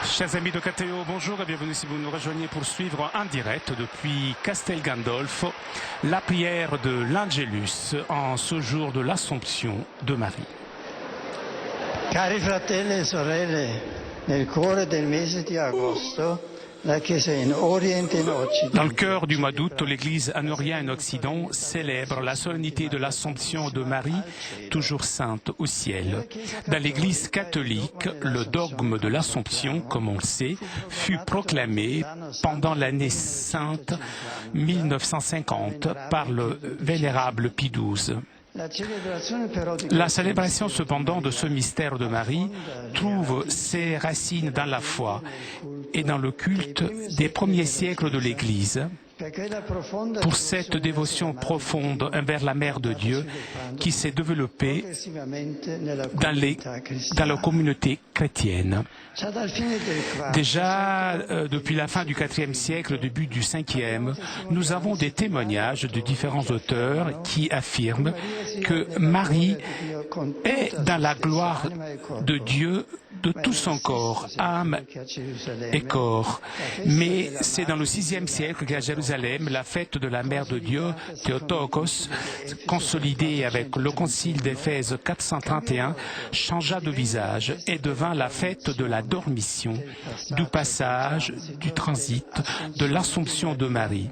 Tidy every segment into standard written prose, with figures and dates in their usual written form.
Chers amis de KTO, bonjour et bienvenue si vous nous rejoignez pour suivre en direct depuis Castel Gandolfo la prière de l'Angelus en ce jour de l'Assomption de Marie. Cari fratelli e sorelle, nel cuore del mese di agosto, la Chiesa in Oriente e in Occidente. Dans le cœur du mois d'août, l'Église en Orient et en Occident célèbre la solennité de l'Assomption de Marie, toujours sainte au ciel. Dans l'Église catholique, le dogme de l'Assomption, comme on le sait, fut proclamé pendant l'année sainte 1950 par le vénérable Pie XII. La célébration cependant de ce mystère de Marie trouve ses racines dans la foi et dans le culte des premiers siècles de l'Église, pour cette dévotion profonde envers la Mère de Dieu qui s'est développée dans la communauté chrétienne. Déjà, depuis la fin du IVe siècle, début du Ve, nous avons des témoignages de différents auteurs qui affirment que Marie est dans la gloire de Dieu de tout son corps, âme et corps. Mais c'est dans le VIe siècle qu'à Jérusalem, la fête de la Mère de Dieu, Théotokos, consolidée avec le concile d'Éphèse 431, changea de visage et devint la fête de la dormition, du passage, du transit, de l'Assomption de Marie.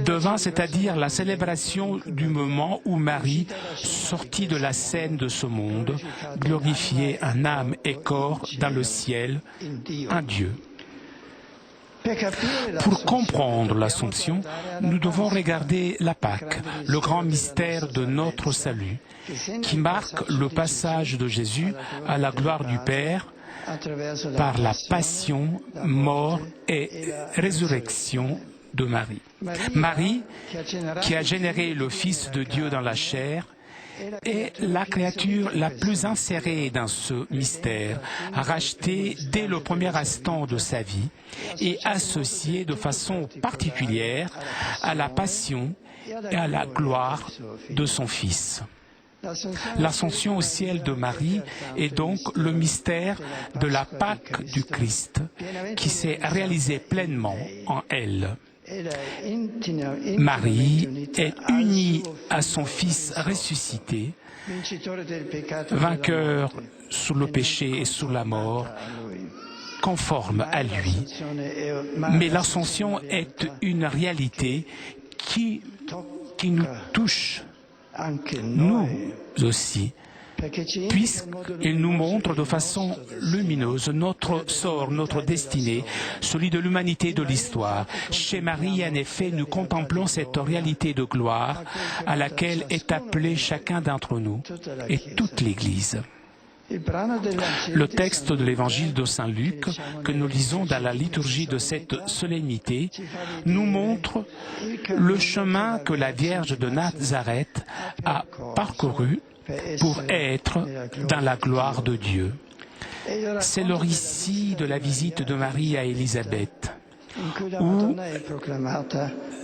Devint, c'est-à-dire la célébration du moment où Marie sortit de la scène de ce monde, glorifiée en âme et corps dans le ciel, un Dieu. Pour comprendre l'Assomption, nous devons regarder la Pâque, le grand mystère de notre salut, qui marque le passage de Jésus à la gloire du Père par la passion, mort et résurrection de Marie. Marie, qui a généré le Fils de Dieu dans la chair, est la créature la plus insérée dans ce mystère, rachetée dès le premier instant de sa vie et associée de façon particulière à la passion et à la gloire de son Fils. L'ascension au ciel de Marie est donc le mystère de la Pâque du Christ qui s'est réalisé pleinement en elle. Marie est unie à son Fils ressuscité, vainqueur sur le péché et sur la mort, conforme à lui. Mais l'ascension est une réalité qui nous touche, nous aussi, puisqu'il nous montre de façon lumineuse notre sort, notre destinée, celui de l'humanité de l'histoire. Chez Marie, en effet, nous contemplons cette réalité de gloire à laquelle est appelé chacun d'entre nous et toute l'Église. Le texte de l'Évangile de Saint Luc, que nous lisons dans la liturgie de cette solennité, nous montre le chemin que la Vierge de Nazareth a parcouru pour être dans la gloire de Dieu. C'est le récit de la visite de Marie à Élisabeth, où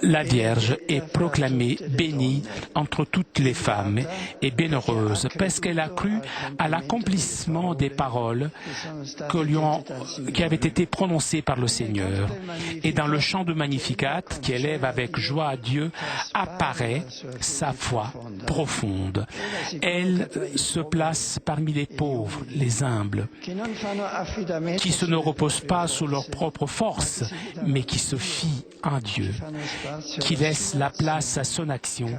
la Vierge est proclamée bénie entre toutes les femmes et bienheureuse parce qu'elle a cru à l'accomplissement des paroles qui avaient été prononcées par le Seigneur. Et dans le chant de Magnificat, qui élève avec joie à Dieu, apparaît sa foi profonde. Elle se place parmi les pauvres, les humbles, qui ne reposent pas sur leur propre force, mais qui se fient en Dieu, qui laisse la place à son action,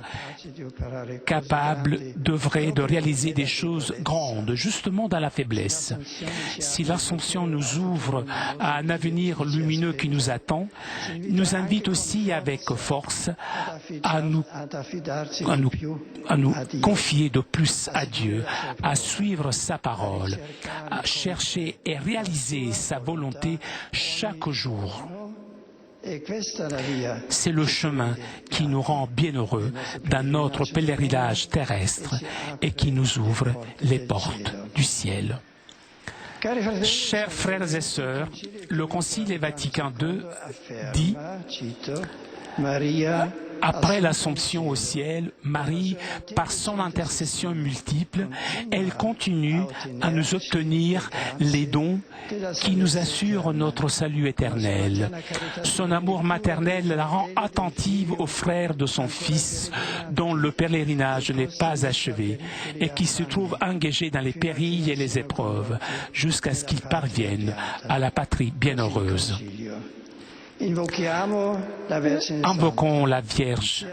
capable d'œuvrer, de réaliser des choses grandes, justement dans la faiblesse. Si l'Assomption nous ouvre à un avenir lumineux qui nous attend, nous invite aussi avec force à nous confier de plus à Dieu, à suivre sa parole, à chercher et réaliser sa volonté chaque jour. C'est le chemin qui nous rend bienheureux dans notre pèlerinage terrestre et qui nous ouvre les portes du ciel. Chers frères et sœurs, le Concile Vatican II dit Après l'Assomption au ciel, Marie, par son intercession multiple, elle continue à nous obtenir les dons qui nous assure notre salut éternel. Son amour maternel la rend attentive aux frères de son Fils, dont le pèlerinage n'est pas achevé et qui se trouve engagé dans les périls et les épreuves, jusqu'à ce qu'ils parviennent à la patrie bienheureuse. Invoquons la Vierge,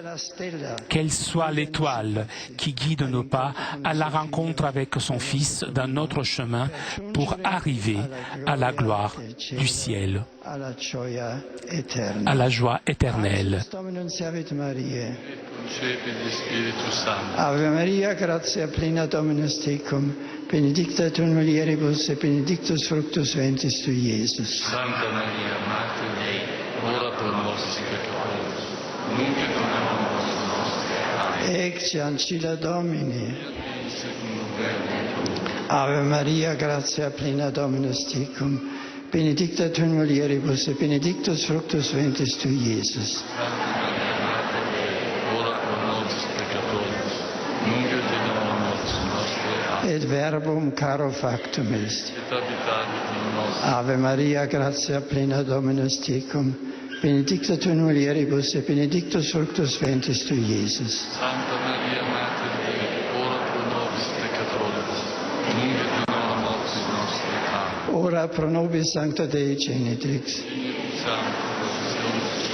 qu'elle soit l'étoile qui guide nos pas à la rencontre avec son Fils dans notre chemin pour arriver à la gloire du ciel, à la joie éternelle. Ave Maria, gratia plena Dominus tecum, benedicta tu in mulieribus et benedictus fructus ventris tui, Iesus. Santa Maria, Mater Dei, ora pro nobis peccatoribus, nunc et in hora mortis nostre. Amen. Ecce ancilla Domini. Ave Maria, gratia plena Dominus tecum, benedicta tu in mulieribus et benedictus fructus ventris tui, Iesus. Santa Maria, Mater Dei, ora pro nobis peccatoribus, nunc et in hora mortis nostre. Amen. Et verbum caro factum est. Et habitavit in nos. Ave Maria, gratia plena Dominus tecum, benedicta tu in mulieribus et benedictus fructus ventris tui, Iesus. Santa Maria, Mater Dei, ora pro nobis peccatoribus, nunc et in hora mortis nostre. Amen. Ora pro nobis sancta Dei genitrix. Sancta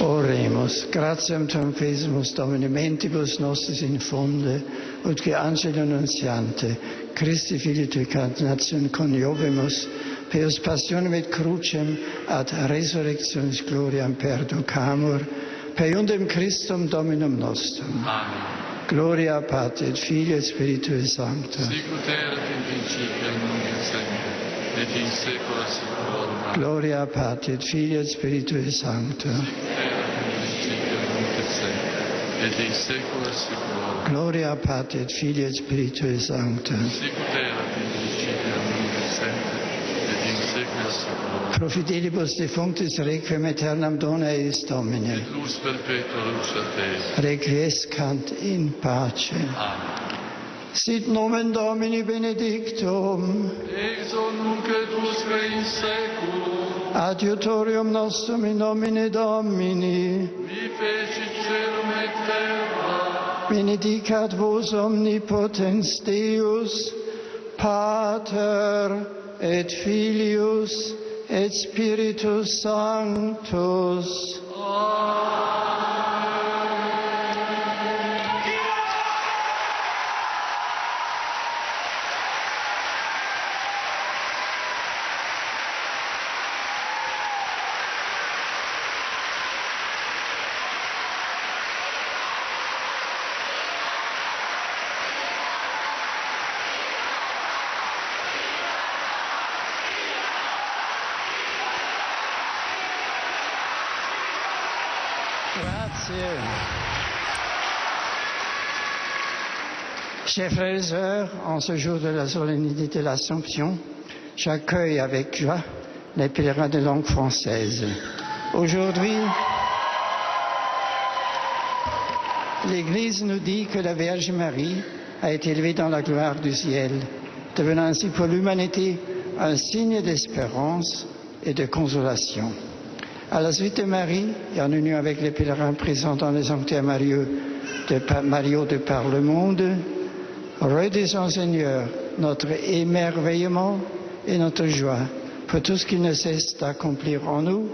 Oremus, gratiam tuam fesimus Domine mentibus nostris infunde, ut que angelo nuntiante, Christi Filii tui carnatium coniovimus, peus passionem et crucem ad resurrectionis gloriam perducamur, per iundem Christum Dominum nostrum. Amen. Gloria Patri et Filii et Spiritui Sancto. Sicut erat in principio et nunc et semper, et in saecula saeculorum. Amen. Gloria Patri et Filii et Spiritui Sancto. Et in saecula saeculorum. Gloria Patri et Filii et Spiritui Sancto. Sicut erat in principio et nunc et semper, et in saecula saeculorum. Pro fidelibus defunctis requiem aeternam dona eis Domine. Et lux perpetua luxat est. Requiescant in pace. Amen. Sit nomen Domini benedictum. Ex hoc nunc et usque in saeculum. Adiutorium nostrum in nomine Domini. Vi fecit celum et terra. Benedicat vos omnipotens Deus, Pater et Filius et Spiritus Sanctus. Grazie. Chers frères et sœurs, en ce jour de la solennité de l'Assomption, j'accueille avec joie les pèlerins de langue française. Aujourd'hui, l'Église nous dit que la Vierge Marie a été élevée dans la gloire du ciel, devenant ainsi pour l'humanité un signe d'espérance et de consolation. À la suite de Marie, et en union avec les pèlerins présents dans les sanctuaires Mario de par le monde, redisons Seigneur notre émerveillement et notre joie pour tout ce qu'il ne cesse d'accomplir en nous,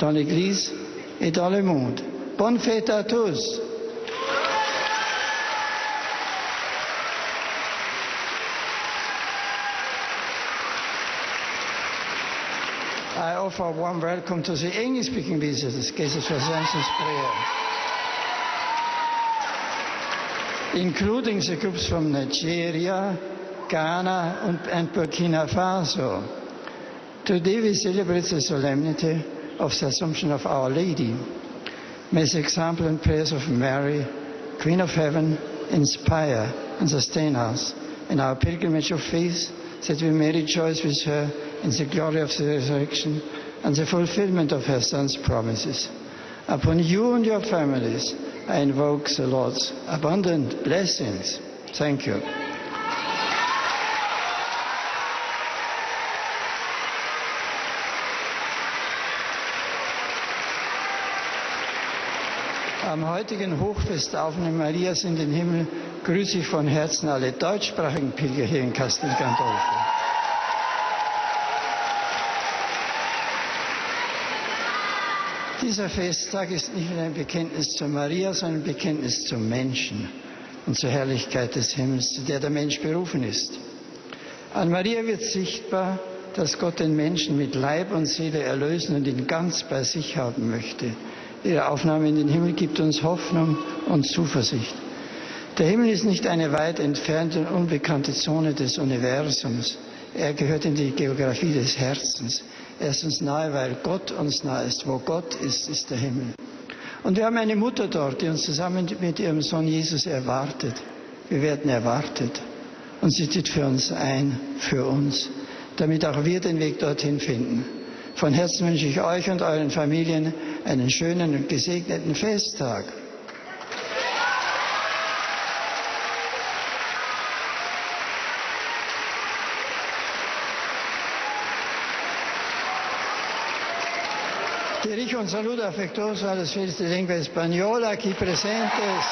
dans l'Église et dans le monde. Bonne fête à tous! I offer a warm welcome to the English-speaking visitors, cases for Samson's prayer, including the groups from Nigeria, Ghana, and Burkina Faso. Today we celebrate the solemnity of the Assumption of Our Lady. May the example and prayers of Mary, Queen of Heaven, inspire and sustain us in our pilgrimage of faith, that we may rejoice with her in the glory of the resurrection and the fulfillment of her Son's promises. Upon you and your families, I invoke the Lord's abundant blessings. Thank you. Am heutigen Hochfest der Aufnahme Marias in den Himmel grüße ich von Herzen alle deutschsprachigen Pilger hier in Castel Gandolfo. Dieser Festtag ist nicht nur ein Bekenntnis zu Maria, sondern ein Bekenntnis zum Menschen und zur Herrlichkeit des Himmels, zu der der Mensch berufen ist. An Maria wird sichtbar, dass Gott den Menschen mit Leib und Seele erlösen und ihn ganz bei sich haben möchte. Ihre Aufnahme in den Himmel gibt uns Hoffnung und Zuversicht. Der Himmel ist nicht eine weit entfernte und unbekannte Zone des Universums. Er gehört in die Geografie des Herzens. Er ist uns nahe, weil Gott uns nahe ist. Wo Gott ist, ist der Himmel. Und wir haben eine Mutter dort, die uns zusammen mit ihrem Sohn Jesus erwartet. Wir werden erwartet. Und sie tritt für uns ein, für uns, damit auch wir den Weg dorthin finden. Von Herzen wünsche ich euch und euren Familien einen schönen und gesegneten Festtag. Dirijo un saludo afectuoso a los fieles de lengua española aquí presentes.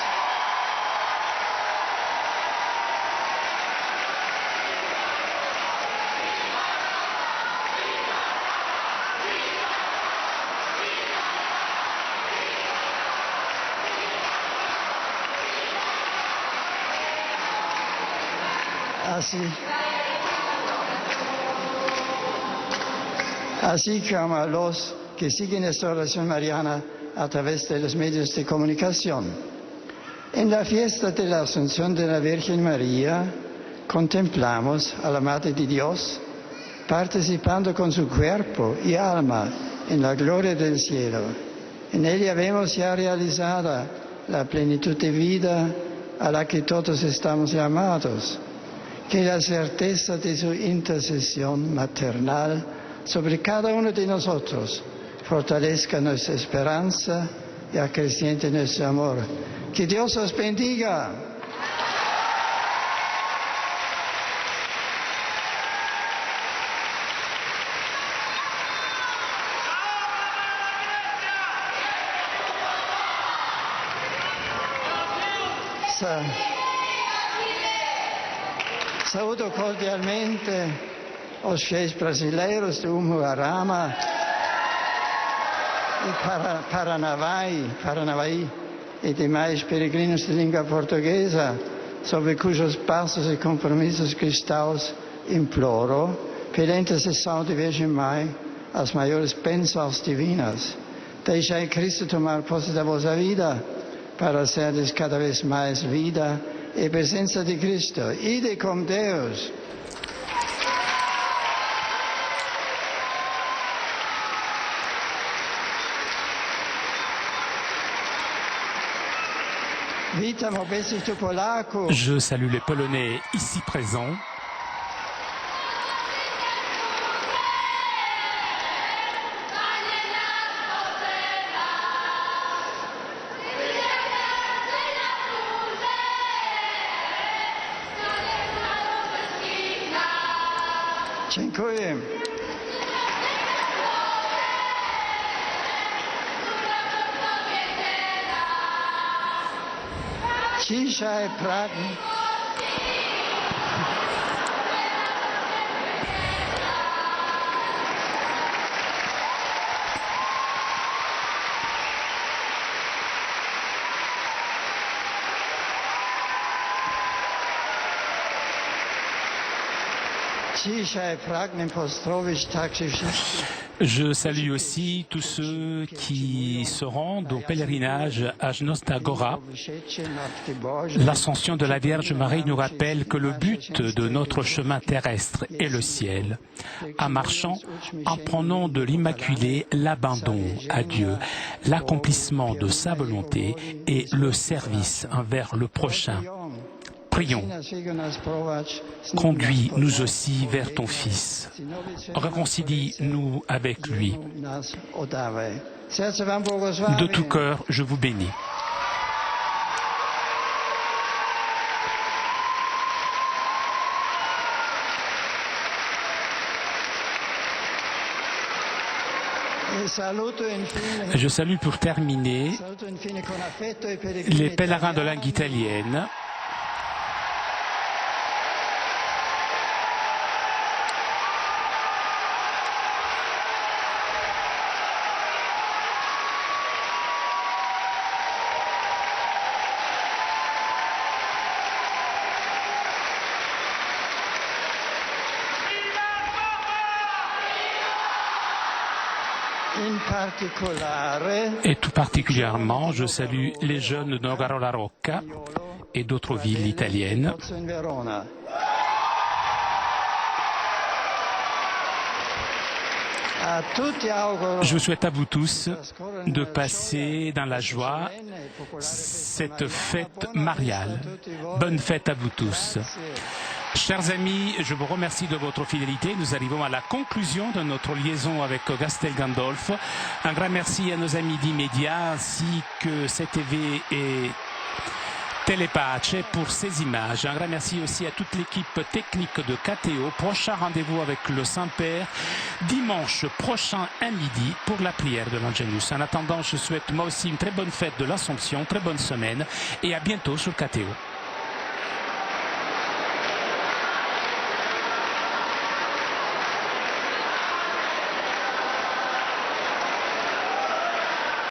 Así como a los que siguen esta oración mariana a través de los medios de comunicación. En la fiesta de la Asunción de la Virgen María contemplamos a la Madre de Dios participando con su cuerpo y alma en la gloria del cielo. En ella vemos ya realizada la plenitud de vida a la que todos estamos llamados. Que la certeza de su intercesión maternal sobre cada uno de nosotros fortalezca nuestra esperanza y acreciente nuestro amor. Que Dios os bendiga. Saúdo cordialmente os fiéis brasileiros de Umuarama e Paranavaí e demais peregrinos de língua portuguesa, sobre cujos passos e compromissos cristãos imploro, pela intercessão de Virgem Mãe, as maiores bênçãos divinas. Deixai Cristo tomar posse da vossa vida, para seres cada vez mais vida e presença de Cristo. Ide com Deus. Je salue les Polonais ici présents. Dziękuję. Dzisiaj pragnę pozdrowić także wszystkich. Je salue aussi tous ceux qui se rendent au pèlerinage à Jnosna Gora. L'ascension de la Vierge Marie nous rappelle que le but de notre chemin terrestre est le ciel. En marchant, apprenons de l'Immaculée l'abandon à Dieu, l'accomplissement de sa volonté et le service envers le prochain. Prions. Conduis nous aussi vers ton Fils. Réconcilie-nous avec lui. De tout cœur, je vous bénis. Je salue pour terminer les pèlerins de langue italienne. Et tout particulièrement, je salue les jeunes de Nogaro La Rocca et d'autres villes italiennes. Je souhaite à vous tous de passer dans la joie cette fête mariale. Bonne fête à vous tous. Chers amis, je vous remercie de votre fidélité. Nous arrivons à la conclusion de notre liaison avec Castel Gandolfo. Un grand merci à nos amis d'Immédiat ainsi que CTV et Telepace pour ces images. Un grand merci aussi à toute l'équipe technique de KTO. Prochain rendez-vous avec le Saint-Père dimanche prochain à midi pour la prière de l'Angelus. En attendant, je souhaite moi aussi une très bonne fête de l'Assomption, très bonne semaine et à bientôt sur KTO.